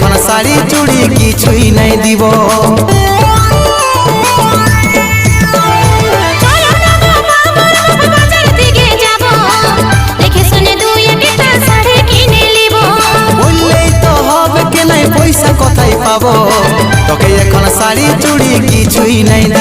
এখন শাড়ি চুড়ি কিছুই নাই দিব। বললেই তো হবে কে নাই পয়সা কোথায় পাবো, তোকে এখন শাড়ি চুড়ি কিছুই নাই দিব।